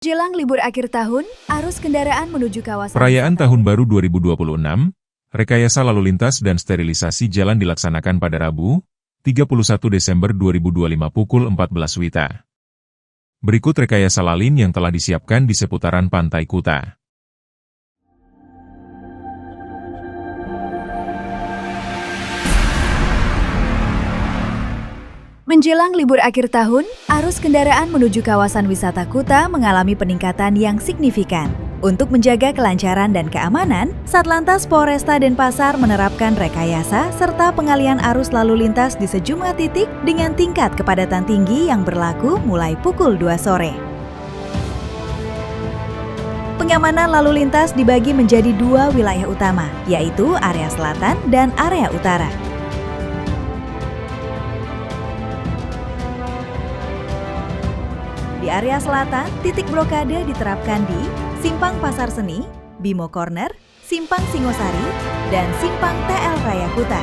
Jelang libur akhir tahun, arus kendaraan menuju kawasan Perayaan wisata. Tahun Baru 2026, rekayasa lalu lintas dan sterilisasi jalan dilaksanakan pada Rabu, 31 Desember 2025 pukul 14 WITA. Berikut rekayasa lalin yang telah disiapkan di seputaran Pantai Kuta. Menjelang libur akhir tahun, arus kendaraan menuju kawasan wisata Kuta mengalami peningkatan yang signifikan. Untuk menjaga kelancaran dan keamanan, Satlantas Polresta Denpasar menerapkan rekayasa serta pengalihan arus lalu lintas di sejumlah titik dengan tingkat kepadatan tinggi yang berlaku mulai pukul 2 sore. Pengamanan lalu lintas dibagi menjadi dua wilayah utama, yaitu area selatan dan area utara. Di area selatan, titik blokade diterapkan di Simpang Pasar Seni, Bimo Corner, Simpang Singosari, dan Simpang TL Raya Kuta.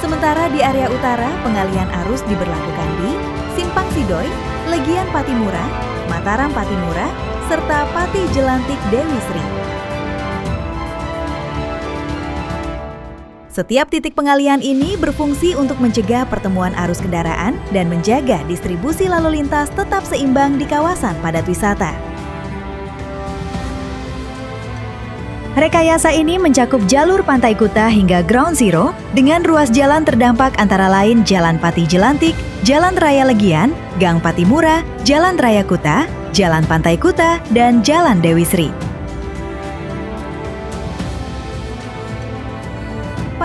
Sementara di area utara, pengalihan arus diberlakukan di Simpang Sidoy, Legian Patimura, Mataram Patimura, serta Pati Jelantik Dewi Sri. Setiap titik pengalihan ini berfungsi untuk mencegah pertemuan arus kendaraan dan menjaga distribusi lalu lintas tetap seimbang di kawasan padat wisata. Rekayasa ini mencakup jalur Pantai Kuta hingga Ground Zero dengan ruas jalan terdampak antara lain Jalan Pati Jelantik, Jalan Raya Legian, Gang Patimura, Jalan Raya Kuta, Jalan Pantai Kuta, dan Jalan Dewi Sri.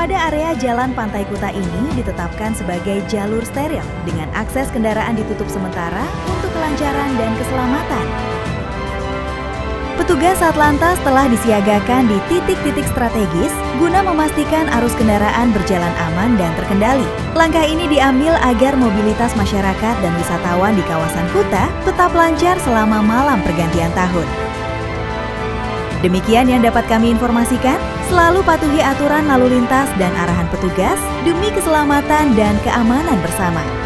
Pada area Jalan Pantai Kuta ini ditetapkan sebagai jalur steril dengan akses kendaraan ditutup sementara untuk kelancaran dan keselamatan. Petugas Satlantas telah disiagakan di titik-titik strategis guna memastikan arus kendaraan berjalan aman dan terkendali. Langkah ini diambil agar mobilitas masyarakat dan wisatawan di kawasan Kuta tetap lancar selama malam pergantian tahun. Demikian yang dapat kami informasikan, selalu patuhi aturan lalu lintas dan arahan petugas demi keselamatan dan keamanan bersama.